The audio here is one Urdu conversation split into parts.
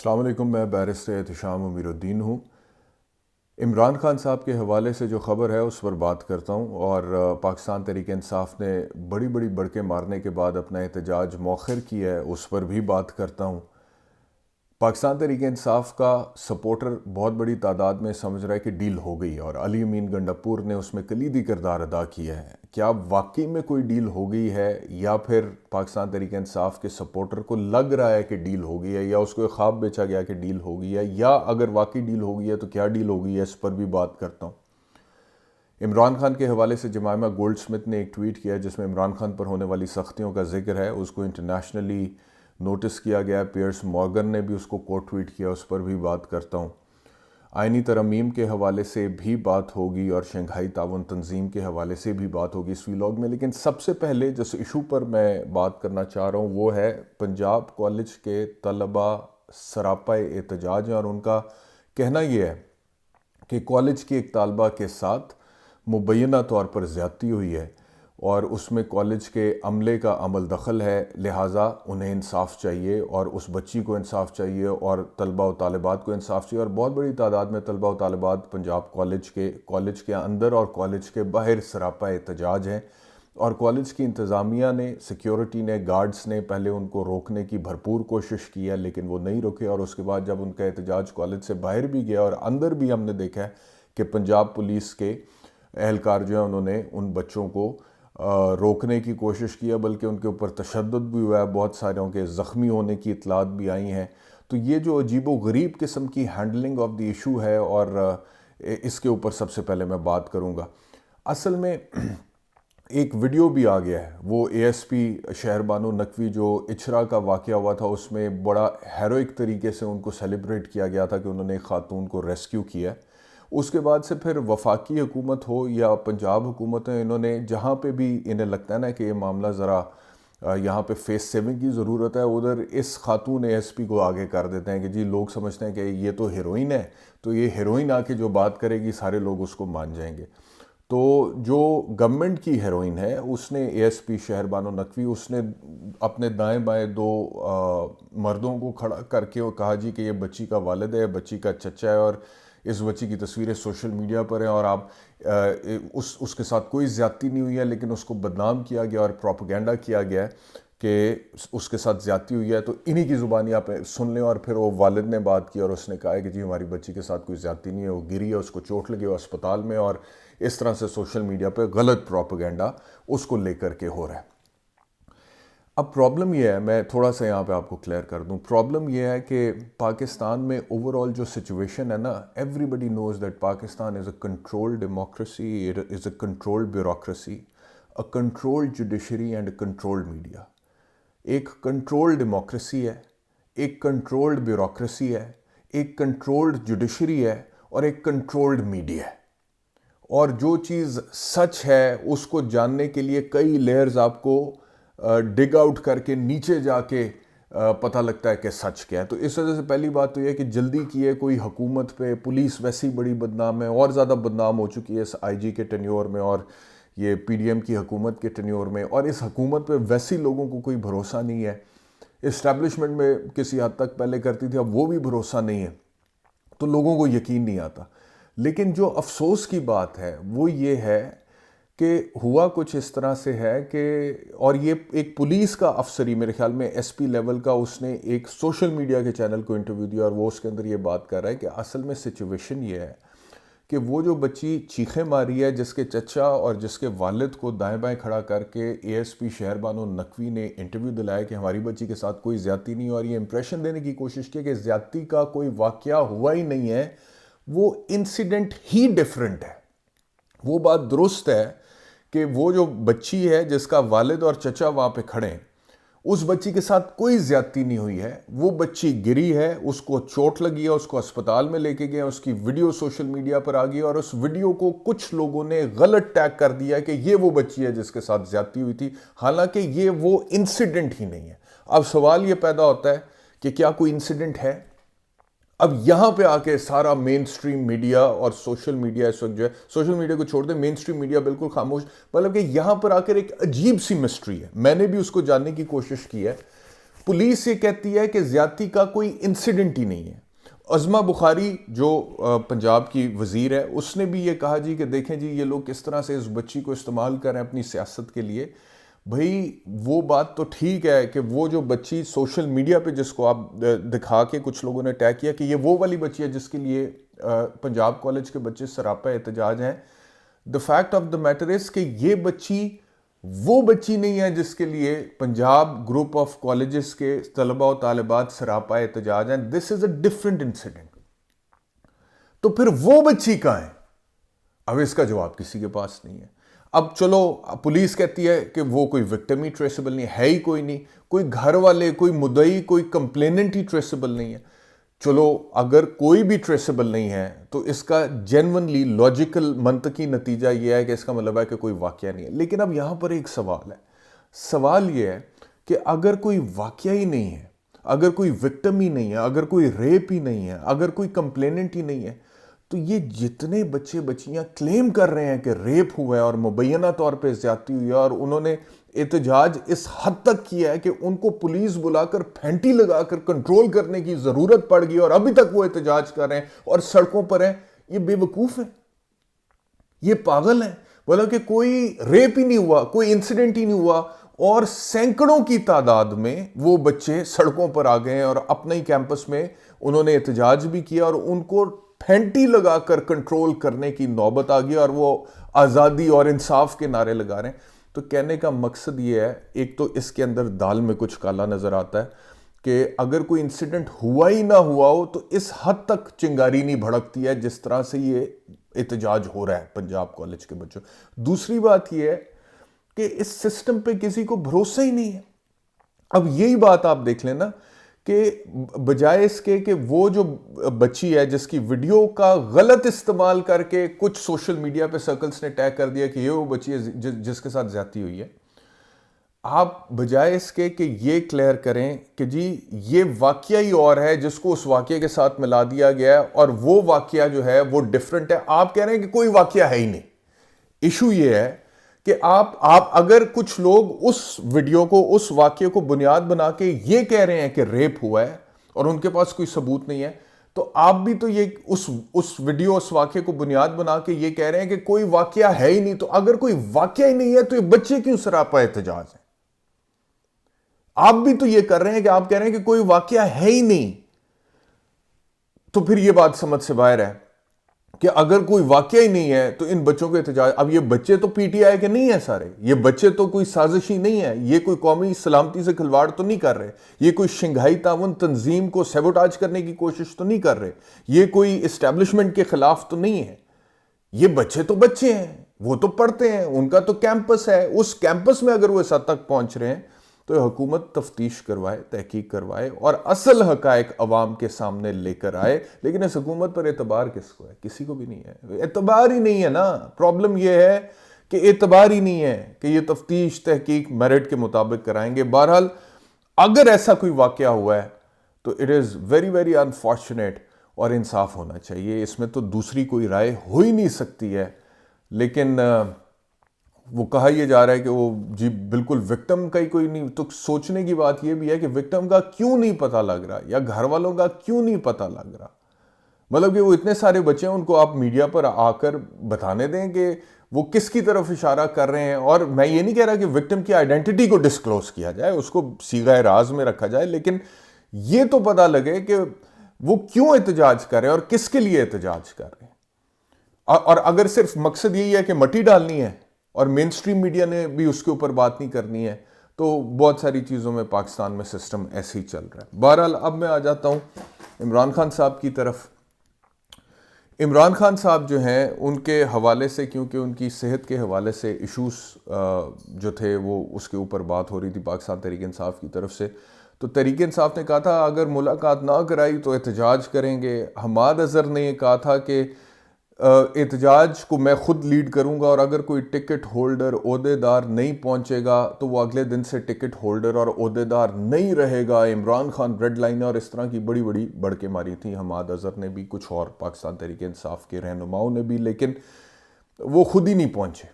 السلام علیکم، میں بیرسٹر احتشام امیر الدین ہوں۔ عمران خان صاحب کے حوالے سے جو خبر ہے اس پر بات کرتا ہوں، اور پاکستان تحریک انصاف نے بڑی بڑکیں مارنے کے بعد اپنا احتجاج مؤخر کیا ہے، اس پر بھی بات کرتا ہوں۔ پاکستان تحریک انصاف کا سپورٹر بہت بڑی تعداد میں سمجھ رہا ہے کہ ڈیل ہو گئی، اور علی امین گنڈاپور نے اس میں کلیدی کردار ادا کیا ہے۔ کیا واقعی میں کوئی ڈیل ہو گئی ہے، یا پھر پاکستان تحریک انصاف کے سپورٹر کو لگ رہا ہے کہ ڈیل ہو گئی ہے، یا اس کو ایک خواب بیچا گیا کہ ڈیل ہو گئی ہے، یا اگر واقعی ڈیل ہو گئی ہے تو کیا ڈیل ہو گئی ہے، اس پر بھی بات کرتا ہوں۔ عمران خان کے حوالے سے جمائمہ گولڈ سمتھ نے ایک ٹویٹ کیا جس میں عمران خان پر ہونے والی سختیوں کا ذکر ہے، اس کو انٹرنیشنلی نوٹس کیا گیا۔ پیئرس مورگن نے بھی اس کو کوٹ ٹویٹ کیا، اس پر بھی بات کرتا ہوں۔ آئینی ترامیم کے حوالے سے بھی بات ہوگی، اور شنگھائی تعاون تنظیم کے حوالے سے بھی بات ہوگی اس ویلاگ میں۔ لیکن سب سے پہلے جس ایشو پر میں بات کرنا چاہ رہا ہوں وہ ہے پنجاب کالج کے طلبہ سراپا احتجاج ہیں، اور ان کا کہنا یہ ہے کہ کالج کی ایک طالبہ کے ساتھ مبینہ طور پر زیادتی ہوئی ہے، اور اس میں کالج کے عملے کا عمل دخل ہے، لہٰذا انہیں انصاف چاہیے، اور اس بچی کو انصاف چاہیے، اور طلبہ و طالبات کو انصاف چاہیے۔ اور بہت بڑی تعداد میں طلبہ و طالبات پنجاب کالج کے اندر اور کالج کے باہر سراپا احتجاج ہیں، اور کالج کی انتظامیہ نے، سیکیورٹی نے، گارڈز نے پہلے ان کو روکنے کی بھرپور کوشش کی ہے، لیکن وہ نہیں رکے، اور اس کے بعد جب ان کا احتجاج کالج سے باہر بھی گیا اور اندر بھی ہم نے دیکھا ہے کہ پنجاب پولیس کے اہلکار جو ہیں انہوں نے ان بچوں کو روکنے کی کوشش کیا، بلکہ ان کے اوپر تشدد بھی ہوا ہے، بہت ساروں کے زخمی ہونے کی اطلاعات بھی آئی ہیں۔ تو یہ جو عجیب و غریب قسم کی ہینڈلنگ آف دی ایشو ہے، اور اس کے اوپر سب سے پہلے میں بات کروں گا۔ اصل میں ایک ویڈیو بھی آ گیا ہے، وہ اے ایس پی شہر بانو نقوی جو اچھرا کا واقعہ ہوا تھا، اس میں بڑا ہیروئک طریقے سے ان کو سیلیبریٹ کیا گیا تھا کہ انہوں نے ایک خاتون کو ریسکیو کیا ہے۔ اس کے بعد سے پھر وفاقی حکومت ہو یا پنجاب حکومت ہے، انہوں نے جہاں پہ بھی انہیں لگتا ہے نا کہ یہ معاملہ ذرا یہاں پہ فیس سیونگ کی ضرورت ہے، ادھر اس خاتون اے ایس پی کو آگے کر دیتے ہیں کہ جی لوگ سمجھتے ہیں کہ یہ تو ہیروئن ہے، تو یہ ہیروئن آ کے جو بات کرے گی سارے لوگ اس کو مان جائیں گے۔ تو جو گورنمنٹ کی ہیروئن ہے، اس نے اے ایس پی شہر بانو نقوی، اس نے اپنے دائیں بائیں دو مردوں کو کھڑا کر کے کہا جی کہ یہ بچی کا والد ہے، بچی کا چچا ہے، اور اس بچی کی تصویریں سوشل میڈیا پر ہیں، اور آپ اس کے ساتھ کوئی زیادتی نہیں ہوئی ہے، لیکن اس کو بدنام کیا گیا اور پروپیگنڈا کیا گیا کہ اس کے ساتھ زیادتی ہوئی ہے۔ تو انہی کی زبانی آپ سن لیں، اور پھر وہ والد نے بات کی اور اس نے کہا ہے کہ جی ہماری بچی کے ساتھ کوئی زیادتی نہیں ہے، وہ گری ہے، اس کو چوٹ لگی ہے اسپتال میں، اور اس طرح سے سوشل میڈیا پہ غلط پروپیگنڈا اس کو لے کر کے ہو رہا ہے۔ اب پرابلم یہ ہے، میں تھوڑا سا یہاں پہ آپ کو کلیئر کر دوں، پرابلم یہ ہے کہ پاکستان میں اوورآل جو سچویشن ہے نا، everybody knows that Pakistan is a control democracy, it is a control bureaucracy, a control judiciary and a control media. ایک کنٹرول ڈیموکریسی ہے، ایک کنٹرولڈ بیوروکریسی ہے، ایک کنٹرولڈ جوڈیشری ہے، اور ایک کنٹرولڈ میڈیا ہے۔ اور جو چیز سچ ہے اس کو جاننے کے لیے کئی لیئرز آپ کو ڈگ آؤٹ کر کے نیچے جا کے پتہ لگتا ہے کہ سچ کیا ہے۔ تو اس وجہ سے پہلی بات تو یہ ہے کہ جلدی کی ہے کوئی حکومت پہ، پولیس ویسی بڑی بدنام ہے، اور زیادہ بدنام ہو چکی ہے اس آئی جی کے ٹینیور میں، اور یہ پی ڈی ایم کی حکومت کے ٹینیور میں، اور اس حکومت پہ ویسی لوگوں کو کوئی بھروسہ نہیں ہے۔ اسٹیبلشمنٹ میں کسی حد تک پہلے کرتی تھی، اب وہ بھی بھروسہ نہیں ہے، تو لوگوں کو یقین نہیں آتا۔ لیکن جو افسوس کی بات ہے وہ یہ ہے کہ ہوا کچھ اس طرح سے ہے کہ، اور یہ ایک پولیس کا افسری میرے خیال میں ایس پی لیول کا، اس نے ایک سوشل میڈیا کے چینل کو انٹرویو دیا، اور وہ اس کے اندر یہ بات کر رہا ہے کہ اصل میں سچویشن یہ ہے کہ وہ جو بچی چیخیں ماری ہے، جس کے چچا اور جس کے والد کو دائیں بائیں کھڑا کر کے اے ایس پی شہر بانو نقوی نے انٹرویو دلایا کہ ہماری بچی کے ساتھ کوئی زیادتی نہیں، اور یہ امپریشن دینے کی کوشش کی کہ زیادتی کا کوئی واقعہ ہوا ہی نہیں ہے، وہ انسیڈنٹ ہی ڈیفرنٹ ہے۔ وہ بات درست ہے کہ وہ جو بچی ہے جس کا والد اور چچا وہاں پہ کھڑے ہیں، اس بچی کے ساتھ کوئی زیادتی نہیں ہوئی ہے، وہ بچی گری ہے، اس کو چوٹ لگی ہے، اس کو اسپتال میں لے کے گئے، اس کی ویڈیو سوشل میڈیا پر آ گئی، اور اس ویڈیو کو کچھ لوگوں نے غلط ٹیگ کر دیا کہ یہ وہ بچی ہے جس کے ساتھ زیادتی ہوئی تھی، حالانکہ یہ وہ انسیڈنٹ ہی نہیں ہے۔ اب سوال یہ پیدا ہوتا ہے کہ کیا کوئی انسیڈنٹ ہے؟ اب یہاں پہ آ کے سارا مین سٹریم میڈیا اور سوشل میڈیا اس وقت جو ہے، سوشل میڈیا کو چھوڑ دیں، مین سٹریم میڈیا بالکل خاموش، مطلب کہ یہاں پر آ کر ایک عجیب سی مسٹری ہے۔ میں نے بھی اس کو جاننے کی کوشش کی ہے۔ پولیس یہ کہتی ہے کہ زیادتی کا کوئی انسیڈنٹ ہی نہیں ہے. عظمہ بخاری جو پنجاب کی وزیر ہے, اس نے بھی یہ کہا جی کہ دیکھیں جی یہ لوگ کس طرح سے اس بچی کو استعمال کر رہے ہیں اپنی سیاست کے لیے. بھئی وہ بات تو ٹھیک ہے کہ وہ جو بچی سوشل میڈیا پہ جس کو آپ دکھا کے کچھ لوگوں نے ٹیگ کیا کہ یہ وہ والی بچی ہے جس کے لیے پنجاب کالج کے بچے سراپا احتجاج ہیں. The fact of the matter is کہ یہ بچی وہ بچی نہیں ہے جس کے لیے پنجاب گروپ آف کالجز کے طلباء و طالبات سراپا احتجاج ہیں. دس از اے ڈفرنٹ انسیڈنٹ. تو پھر وہ بچی کہاں ہے؟ اب اس کا جواب کسی کے پاس نہیں ہے. اب چلو پولیس کہتی ہے کہ وہ کوئی وکٹم ہی ٹریسیبل نہیں ہے ہی کوئی نہیں, کوئی گھر والے, کوئی مدعی, کوئی کمپلیننٹ ہی ٹریسیبل نہیں ہے. چلو اگر کوئی بھی ٹریسیبل نہیں ہے تو اس کا جینونلی لاجیکل منطقی نتیجہ یہ ہے کہ اس کا مطلب ہے کہ کوئی واقعہ نہیں ہے. لیکن اب یہاں پر ایک سوال ہے. سوال یہ ہے کہ اگر کوئی واقعہ ہی نہیں ہے, اگر کوئی وکٹم ہی نہیں ہے, اگر کوئی ریپ ہی نہیں ہے, اگر کوئی کمپلیننٹ ہی نہیں ہے, تو یہ جتنے بچے بچیاں کلیم کر رہے ہیں کہ ریپ ہوا ہے اور مبینہ طور پہ زیادتی ہوئی ہے اور انہوں نے احتجاج اس حد تک کیا ہے کہ ان کو پولیس بلا کر پھینٹی لگا کر کنٹرول کرنے کی ضرورت پڑ گئی اور ابھی تک وہ احتجاج کر رہے ہیں اور سڑکوں پر ہیں, یہ بے وقوف ہیں, یہ پاگل ہیں. بولا کہ کوئی ریپ ہی نہیں ہوا, کوئی انسیڈنٹ ہی نہیں ہوا اور سینکڑوں کی تعداد میں وہ بچے سڑکوں پر آ گئے اور اپنے ہی کیمپس میں انہوں نے احتجاج بھی کیا اور ان کو پھینٹی لگا کر کنٹرول کرنے کی نوبت آ گئی اور وہ آزادی اور انصاف کے نعرے لگا رہے ہیں. تو کہنے کا مقصد یہ ہے, ایک تو اس کے اندر دال میں کچھ کالا نظر آتا ہے کہ اگر کوئی انسیڈنٹ ہوا ہی نہ ہوا ہو تو اس حد تک چنگاری نہیں بھڑکتی ہے جس طرح سے یہ احتجاج ہو رہا ہے پنجاب کالج کے بچوں. دوسری بات یہ ہے کہ اس سسٹم پہ کسی کو بھروسہ ہی نہیں ہے. اب یہی بات آپ دیکھ لیں نا کہ بجائے اس کے کہ وہ جو بچی ہے جس کی ویڈیو کا غلط استعمال کر کے کچھ سوشل میڈیا پہ سرکلز نے ٹیگ کر دیا کہ یہ وہ بچی ہے جس کے ساتھ زیادتی ہوئی ہے, آپ بجائے اس کے کہ یہ کلیئر کریں کہ جی یہ واقعہ ہی اور ہے جس کو اس واقعے کے ساتھ ملا دیا گیا ہے اور وہ واقعہ جو ہے وہ ڈیفرنٹ ہے, آپ کہہ رہے ہیں کہ کوئی واقعہ ہے ہی نہیں. ایشو یہ ہے کہ آپ اگر کچھ لوگ اس ویڈیو کو, اس واقعے کو بنیاد بنا کے یہ کہہ رہے ہیں کہ ریپ ہوا ہے اور ان کے پاس کوئی ثبوت نہیں ہے, تو آپ بھی تو یہ اس ویڈیو, اس واقعے کو بنیاد بنا کے یہ کہہ رہے ہیں کہ کوئی واقعہ ہے ہی نہیں. تو اگر کوئی واقعہ ہی نہیں ہے تو یہ بچے کیوں سراپا احتجاج ہیں؟ آپ بھی تو یہ کر رہے ہیں کہ آپ کہہ رہے ہیں کہ کوئی واقعہ ہے ہی نہیں. تو پھر یہ بات سمجھ سے باہر ہے کہ اگر کوئی واقعہ ہی نہیں ہے تو ان بچوں کو احتجاج. اب یہ بچے تو پی ٹی آئی کے نہیں ہیں سارے, یہ بچے تو کوئی سازشی نہیں ہے, یہ کوئی قومی سلامتی سے کھلواڑ تو نہیں کر رہے, یہ کوئی شنگھائی تعاون تنظیم کو سیبوٹاج کرنے کی کوشش تو نہیں کر رہے, یہ کوئی اسٹیبلشمنٹ کے خلاف تو نہیں ہے. یہ بچے تو بچے ہیں, وہ تو پڑھتے ہیں, ان کا تو کیمپس ہے. اس کیمپس میں اگر وہ اس حد تک پہنچ رہے ہیں تو حکومت تفتیش کروائے, تحقیق کروائے اور اصل حقائق عوام کے سامنے لے کر آئے. لیکن اس حکومت پر اعتبار کس کو ہے؟ کسی کو بھی نہیں ہے. اعتبار ہی نہیں ہے نا. پرابلم یہ ہے کہ اعتبار ہی نہیں ہے کہ یہ تفتیش تحقیق میرٹ کے مطابق کرائیں گے. بہرحال اگر ایسا کوئی واقعہ ہوا ہے تو it is very very unfortunate اور انصاف ہونا چاہیے. اس میں تو دوسری کوئی رائے ہو ہی نہیں سکتی ہے. لیکن وہ کہا یہ جا رہا ہے کہ وہ جی بالکل وکٹم کا ہی کوئی نہیں. تو سوچنے کی بات یہ بھی ہے کہ وکٹم کا کیوں نہیں پتہ لگ رہا یا گھر والوں کا کیوں نہیں پتہ لگ رہا. مطلب کہ وہ اتنے سارے بچے ہیں, ان کو آپ میڈیا پر آ کر بتانے دیں کہ وہ کس کی طرف اشارہ کر رہے ہیں. اور میں یہ نہیں کہہ رہا کہ وکٹم کی آئیڈینٹی کو ڈسکلوز کیا جائے, اس کو صیغہ راز میں رکھا جائے, لیکن یہ تو پتہ لگے کہ وہ کیوں احتجاج کر رہے ہیں اور کس کے لیے احتجاج کر رہے ہیں. اور اگر صرف مقصد یہی ہے کہ مٹی ڈالنی ہے اور مین سٹریم میڈیا نے بھی اس کے اوپر بات نہیں کرنی ہے, تو بہت ساری چیزوں میں پاکستان میں سسٹم ایسے ہی چل رہا ہے. بہرحال اب میں آ جاتا ہوں عمران خان صاحب کی طرف. عمران خان صاحب جو ہیں ان کے حوالے سے, کیونکہ ان کی صحت کے حوالے سے ایشوز جو تھے وہ اس کے اوپر بات ہو رہی تھی پاکستان تحریک انصاف کی طرف سے, تو تحریک انصاف نے کہا تھا اگر ملاقات نہ کرائی تو احتجاج کریں گے. حماد اظہر نے یہ کہا تھا کہ احتجاج کو میں خود لیڈ کروں گا اور اگر کوئی ٹکٹ ہولڈر عہدے دار نہیں پہنچے گا تو وہ اگلے دن سے ٹکٹ ہولڈر اور عہدے دار نہیں رہے گا. عمران خان ریڈ لائن اور اس طرح کی بڑی بڑی بڑکیں ماری تھیں حماد اظہر نے بھی, کچھ اور پاکستان تحریک انصاف کے رہنماؤں نے بھی, لیکن وہ خود ہی نہیں پہنچے.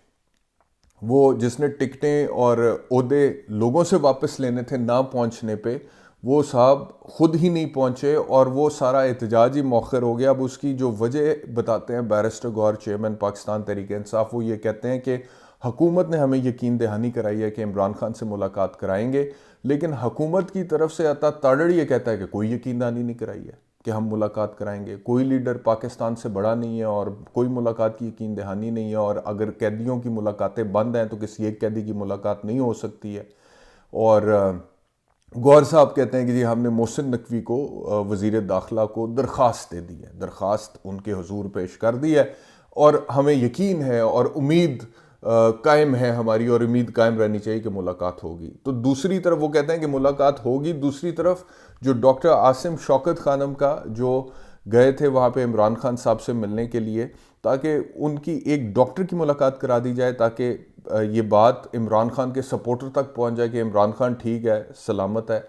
وہ جس نے ٹکٹیں اور عہدے لوگوں سے واپس لینے تھے نہ پہنچنے پہ, وہ صاحب خود ہی نہیں پہنچے اور وہ سارا احتجاج ہی مؤخر ہو گیا. اب اس کی جو وجہ بتاتے ہیں بیرسٹر گوہر چیئرمین پاکستان تحریک انصاف, وہ یہ کہتے ہیں کہ حکومت نے ہمیں یقین دہانی کرائی ہے کہ عمران خان سے ملاقات کرائیں گے, لیکن حکومت کی طرف سے عطا تاڑڑ یہ کہتا ہے کہ کوئی یقین دہانی نہیں کرائی ہے کہ ہم ملاقات کرائیں گے. کوئی لیڈر پاکستان سے بڑا نہیں ہے اور کوئی ملاقات کی یقین دہانی نہیں ہے, اور اگر قیدیوں کی ملاقاتیں بند ہیں تو کسی ایک قیدی کی ملاقات نہیں ہو سکتی ہے. اور گوہر صاحب کہتے ہیں کہ جی ہم نے محسن نقوی کو, وزیر داخلہ کو, درخواست دے دی ہے, درخواست ان کے حضور پیش کر دی ہے, اور ہمیں یقین ہے اور امید قائم ہے ہماری, اور امید قائم رہنی چاہیے کہ ملاقات ہوگی. تو دوسری طرف وہ کہتے ہیں کہ ملاقات ہوگی. دوسری طرف جو ڈاکٹر عاصم شوکت خانم کا جو گئے تھے وہاں پہ عمران خان صاحب سے ملنے کے لیے, تاکہ ان کی ایک ڈاکٹر کی ملاقات کرا دی جائے تاکہ یہ بات عمران خان کے سپورٹر تک پہنچ جائے کہ عمران خان ٹھیک ہے, سلامت ہے,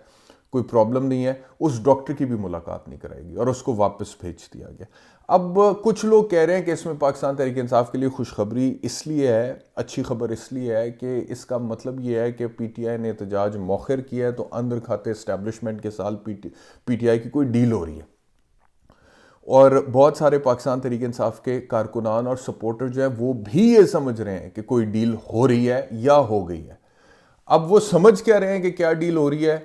کوئی پرابلم نہیں ہے. اس ڈاکٹر کی بھی ملاقات نہیں کرائے گی اور اس کو واپس بھیج دیا گیا. اب کچھ لوگ کہہ رہے ہیں کہ اس میں پاکستان تحریک انصاف کے لیے خوشخبری اس لیے ہے, اچھی خبر اس لیے ہے کہ اس کا مطلب یہ ہے کہ پی ٹی آئی نے احتجاج مؤخر کیا ہے تو اندر کھاتے اسٹیبلشمنٹ کے ساتھ پی ٹی آئی کی کوئی ڈیل ہو رہی ہے, اور بہت سارے پاکستان تحریک انصاف کے کارکنان اور سپورٹر جو ہیں وہ بھی یہ سمجھ رہے ہیں کہ کوئی ڈیل ہو رہی ہے یا ہو گئی ہے. اب وہ سمجھ کیا رہے ہیں کہ کیا ڈیل ہو رہی ہے,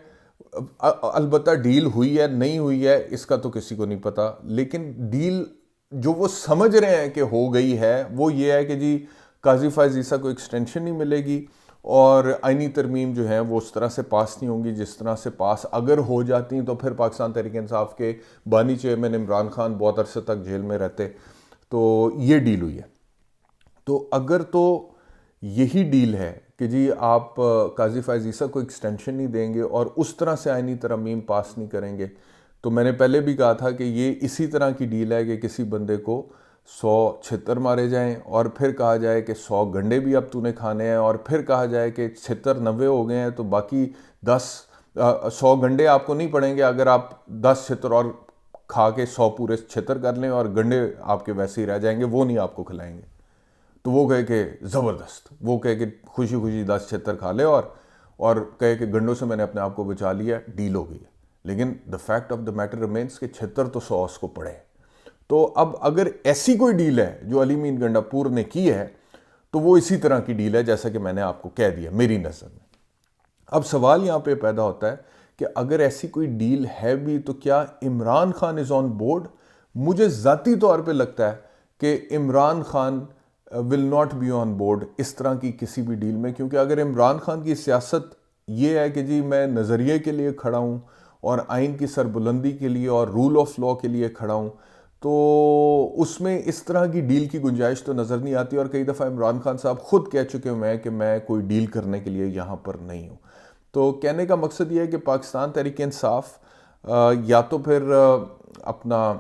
البتہ ڈیل ہوئی ہے نہیں ہوئی ہے اس کا تو کسی کو نہیں پتا, لیکن ڈیل جو وہ سمجھ رہے ہیں کہ ہو گئی ہے وہ یہ ہے کہ جی قاضی فائز عیسیٰ کو ایکسٹینشن نہیں ملے گی, اور آئینی ترمیم جو ہیں وہ اس طرح سے پاس نہیں ہوں گی جس طرح سے پاس اگر ہو جاتی ہیں تو پھر پاکستان تحریک انصاف کے بانی چیئرمین عمران خان بہت عرصے تک جیل میں رہتے. تو یہ ڈیل ہوئی ہے. تو اگر تو یہی ڈیل ہے کہ جی آپ قاضی فائز عیسیٰ کو ایکسٹینشن نہیں دیں گے اور اس طرح سے آئینی ترمیم پاس نہیں کریں گے, تو میں نے پہلے بھی کہا تھا کہ یہ اسی طرح کی ڈیل ہے کہ کسی بندے کو 100 چھتر مارے جائیں اور پھر کہا جائے کہ 100 گنڈے بھی اب تو نے کھانے ہیں, اور پھر کہا جائے کہ 90 ہو گئے ہیں تو باقی 100 گنڈے آپ کو نہیں پڑیں گے اگر آپ 10 چھتر اور کھا کے 100 پورے چھتر کر لیں, اور گنڈے آپ کے ویسے ہی رہ جائیں گے, وہ نہیں آپ کو کھلائیں گے. تو وہ کہے کہ زبردست, وہ کہے کہ خوشی خوشی 10 چھتر کھا لے اور کہے کہ گنڈوں سے میں نے اپنے آپ کو بچا لیا, ڈیل ہو گئی ہے. لیکن the fact of the matter remains کہ چھتر تو 100 اس کو پڑے. تو اب اگر ایسی کوئی ڈیل ہے جو علی مین گنڈا پور نے کی ہے تو وہ اسی طرح کی ڈیل ہے جیسا کہ میں نے آپ کو کہہ دیا میری نظر میں. اب سوال یہاں پہ پیدا ہوتا ہے کہ اگر ایسی کوئی ڈیل ہے بھی تو کیا Imran Khan is on board? مجھے ذاتی طور پہ لگتا ہے کہ Imran Khan will not be on board اس طرح کی کسی بھی ڈیل میں, کیونکہ اگر عمران خان کی سیاست یہ ہے کہ جی میں نظریے کے لیے کھڑا ہوں اور آئین کی سربلندی کے لیے اور رول آف لا کے لیے کھڑا ہوں, تو اس میں اس طرح کی ڈیل کی گنجائش تو نظر نہیں آتی. اور کئی دفعہ عمران خان صاحب خود کہہ چکے ہوئے ہیں کہ میں کوئی ڈیل کرنے کے لیے یہاں پر نہیں ہوں. تو کہنے کا مقصد یہ ہے کہ پاکستان تحریک انصاف یا تو پھر اپنا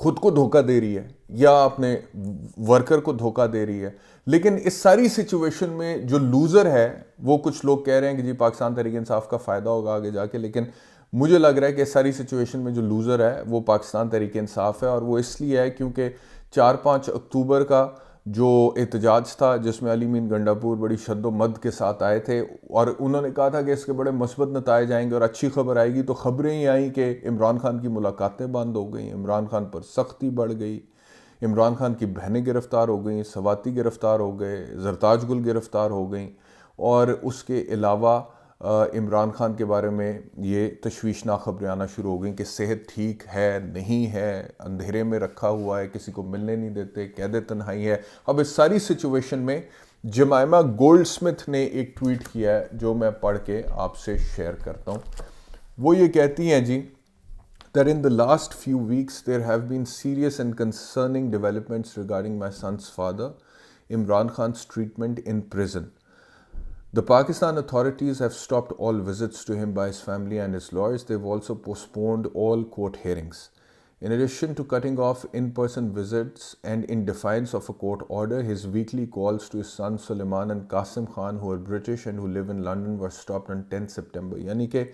خود کو دھوکہ دے رہی ہے یا اپنے ورکر کو دھوکہ دے رہی ہے, لیکن اس ساری سچویشن میں جو لوزر ہے وہ کچھ لوگ کہہ رہے ہیں کہ جی پاکستان تحریک انصاف کا فائدہ ہوگا آگے جا کے, لیکن مجھے لگ رہا ہے کہ اس ساری سچویشن میں جو لوزر ہے وہ پاکستان تحریک انصاف ہے. اور وہ اس لیے ہے کیونکہ 4-5 اکتوبر کا جو احتجاج تھا جس میں علی مین گنڈا پور بڑی شد و مد کے ساتھ آئے تھے اور انہوں نے کہا تھا کہ اس کے بڑے مثبت نتائج آئیں گے اور اچھی خبر آئے گی, تو خبریں ہی آئیں کہ عمران خان کی ملاقاتیں بند ہو گئیں, عمران خان پر سختی بڑھ گئی, عمران خان کی بہنیں گرفتار ہو گئیں, سواتی گرفتار ہو گئے, زرتاج گل گرفتار ہو گئیں, اور اس کے علاوہ عمران خان کے بارے میں یہ تشویشناک خبریں آنا شروع ہو گئیں کہ صحت ٹھیک ہے نہیں ہے, اندھیرے میں رکھا ہوا ہے, کسی کو ملنے نہیں دیتے, قید تنہائی ہے. اب اس ساری سچویشن میں جمائمہ گولڈ سمتھ نے ایک ٹویٹ کیا ہے جو میں پڑھ کے آپ سے شیئر کرتا ہوں. وہ یہ کہتی ہیں جی that in the last few weeks there have been serious and concerning developments regarding my son's father, Imran Khan's treatment in prison. The Pakistan authorities have stopped all visits to him by his family and his lawyers. They've also postponed all court hearings. In addition to cutting off in-person visits and in defiance of a court order, his weekly calls to his sons Suleiman and Qasim Khan, who are British and who live in London, were stopped on 10 September. یعنی کہ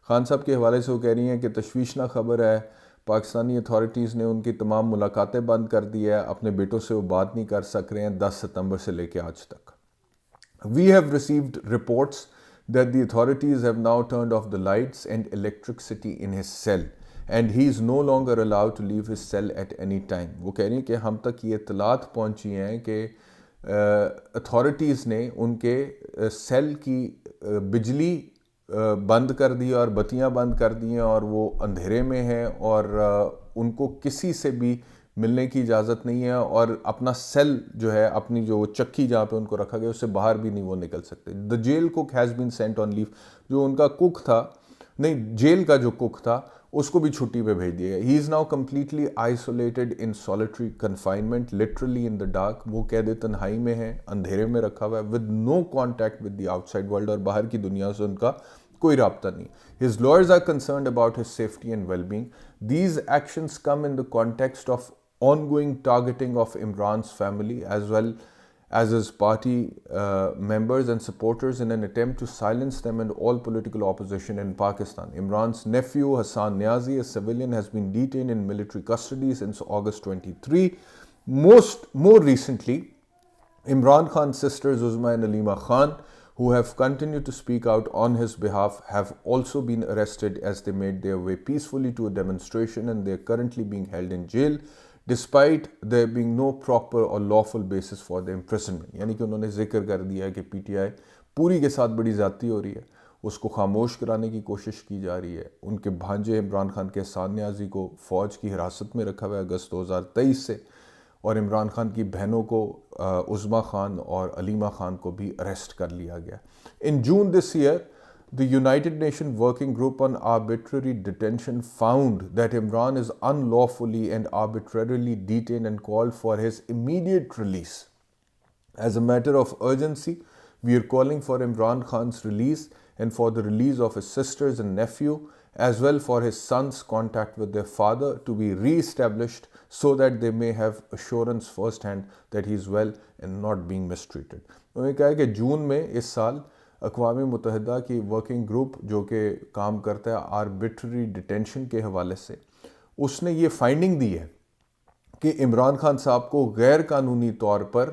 خان صاحب کے حوالے سے وہ کہہ رہی ہیں کہ تشویشناک خبر ہے, پاکستانی اتھارٹیز نے ان کی تمام ملاقاتیں بند کر دی ہے, اپنے بیٹوں سے وہ بات نہیں کر سک رہے ہیں 10 ستمبر سے لے کے آج تک. We have received reports that the authorities have now turned off the lights and electricity in his cell and he is no longer allowed to leave his cell at any time. وہ کہہ رہی ہیں کہ ہم تک یہ اطلاعات پہنچی ہیں کہ اتھارٹیز نے ان کے سیل کی بجلی بند کر دی اور بتیاں بند کر دی ہیں اور وہ اندھیرے میں ہیں اور ان کو کسی سے بھی ملنے کی اجازت نہیں ہے اور اپنا سیل جو ہے اپنی جو چکی جہاں پہ ان کو رکھا گیا اس سے باہر بھی نہیں وہ نکل سکتے. The jail cook has been sent on leave. جو ان کا کوک تھا جیل کا جو کوک تھا اس کو بھی چھٹی پہ بھیج دیا گیا. He is now completely isolated in solitary confinement literally in the dark. وہ قید تنہائی میں ہے, اندھیرے میں رکھا ہوا ہے, with no contact with the out side world, اور باہر کی دنیا سے ان کا کوئی رابطہ نہیں. His lawyers are concerned about his safety and well-being. These actions come in the context of ongoing targeting of Imran's family as well as his party members and supporters in an attempt to silence them and all political opposition in Pakistan. Imran's nephew Hassan Niazi, a civilian, has been detained in military custody since August 23. More recently, Imran Khan's sisters Uzma and Alima Khan, who have continued to speak out on his behalf, have also been arrested as they made their way peacefully to a demonstration, and they are currently being held in jail despite there being no proper or lawful basis for their imprisonment. یعنی کہ انہوں نے ذکر کر دیا ہے کہ پی ٹی آئی پوری کے ساتھ بڑی زیادتی ہو رہی ہے, اس کو خاموش کرانے کی کوشش کی جا رہی ہے. ان کے بھانجے عمران خان کے احسان نیازی کو فوج کی حراست میں رکھا ہوا ہے اگست 2023 سے, اور عمران خان کی بہنوں کو عظما خان اور علیمہ خان کو بھی اریسٹ کر لیا گیا. In June this year, the United Nations Working Group on Arbitrary Detention found that Imran is unlawfully and arbitrarily detained and called for his immediate release. As a matter of urgency, we are calling for Imran Khan's release and for the release of his sisters and nephew, as well for his son's contact with their father to be re-established so that they may have assurance first hand that he is well and not being mistreated. انہوں نے کہا ہے کہ جون میں اس سال اقوام متحدہ کی ورکنگ گروپ جو کہ کام کرتا ہے آربیٹری ڈیٹینشن کے حوالے سے, اس نے یہ فائنڈنگ دی ہے کہ عمران خان صاحب کو غیر قانونی طور پر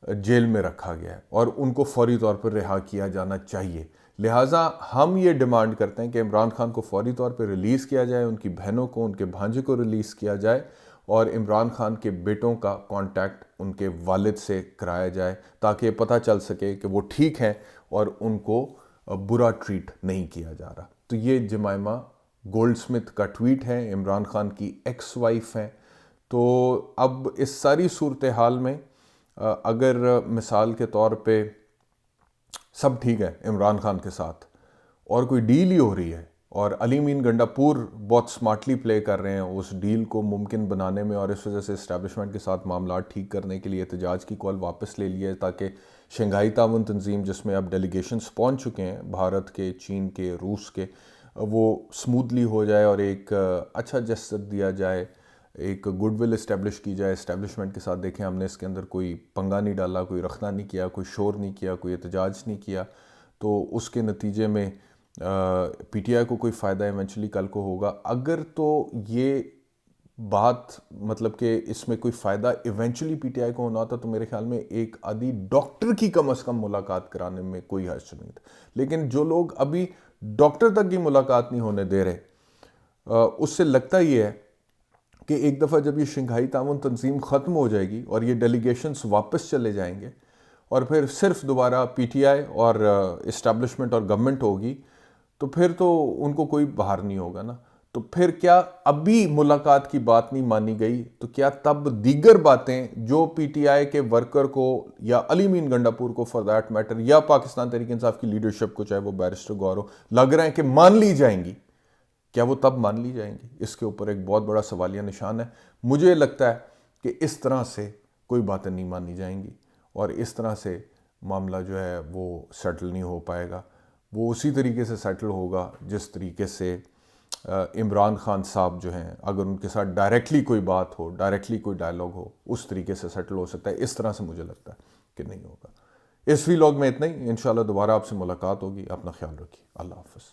جیل میں رکھا گیا ہے اور ان کو فوری طور پر رہا کیا جانا چاہیے. لہٰذا ہم یہ ڈیمانڈ کرتے ہیں کہ عمران خان کو فوری طور پہ ریلیز کیا جائے, ان کی بہنوں کو, ان کے بھانجے کو ریلیز کیا جائے, اور عمران خان کے بیٹوں کا کانٹیکٹ ان کے والد سے کرایا جائے تاکہ یہ پتہ چل سکے کہ وہ ٹھیک ہیں اور ان کو برا ٹریٹ نہیں کیا جا رہا. تو یہ جمائمہ گولڈ سمتھ کا ٹویٹ ہے, عمران خان کی ایکس وائف ہیں. تو اب اس ساری صورتحال میں اگر مثال کے طور پہ سب ٹھیک ہے عمران خان کے ساتھ اور کوئی ڈیل ہی ہو رہی ہے اور علی مین گنڈا پور بہت سمارٹلی پلے کر رہے ہیں اس ڈیل کو ممکن بنانے میں, اور اس وجہ سے اسٹیبلشمنٹ کے ساتھ معاملات ٹھیک کرنے کے لیے احتجاج کی کال واپس لے لی ہے تاکہ شنگھائی تعاون تنظیم جس میں اب ڈیلیگیشنز پہنچ چکے ہیں بھارت کے, چین کے, روس کے, وہ سموتھلی ہو جائے اور ایک اچھا جسر دیا جائے, ایک گڈ ول اسٹیبلش کی جائے اسٹیبلشمنٹ کے ساتھ. دیکھیں ہم نے اس کے اندر کوئی پنگا نہیں ڈالا, کوئی رخنہ نہیں کیا, کوئی شور نہیں کیا, کوئی احتجاج نہیں کیا, تو اس کے نتیجے میں پی ٹی آئی کو کوئی فائدہ ایونچولی کل کو ہوگا. اگر تو یہ بات مطلب کہ اس میں کوئی فائدہ ایونچولی پی ٹی آئی کو ہونا ہوتا تو میرے خیال میں ایک آدھی ڈاکٹر کی کم از کم ملاقات کرانے میں کوئی حرج نہیں تھا. لیکن جو لوگ ابھی ڈاکٹر تک کی ملاقات نہیں ہونے دے رہے, اس سے لگتا یہ ہے کہ ایک دفعہ جب یہ شنگھائی تعاون تنظیم ختم ہو جائے گی اور یہ ڈیلیگیشنز واپس چلے جائیں گے اور پھر صرف دوبارہ پی ٹی آئی اور اسٹیبلشمنٹ اور گورنمنٹ ہوگی, تو پھر تو ان کو کوئی باہر نہیں ہوگا نا. تو پھر کیا ابھی ملاقات کی بات نہیں مانی گئی تو کیا تب دیگر باتیں جو پی ٹی آئی کے ورکر کو یا علی مین گنڈا پور کو فار دیٹ میٹر یا پاکستان تحریک انصاف کی لیڈرشپ کو, چاہے وہ بیرسٹر غور ہو, لگ رہے ہیں کہ مان لی جائیں گی, کیا وہ تب مان لی جائیں گی؟ اس کے اوپر ایک بہت بڑا سوالیہ نشان ہے. مجھے لگتا ہے کہ اس طرح سے کوئی باتیں نہیں مانی جائیں گی اور اس طرح سے معاملہ جو ہے وہ سیٹل نہیں ہو پائے گا. وہ اسی طریقے سے سیٹل ہوگا جس طریقے سے عمران خان صاحب جو ہیں, اگر ان کے ساتھ ڈائریکٹلی کوئی بات ہو, ڈائریکٹلی کوئی ڈائلاگ ہو, اس طریقے سے سیٹل ہو سکتا ہے. اس طرح سے مجھے لگتا ہے کہ نہیں ہوگا. اس ویلاگ میں اتنا ہی. انشاءاللہ دوبارہ آپ سے ملاقات ہوگی. اپنا خیال رکھیے. اللہ حافظ.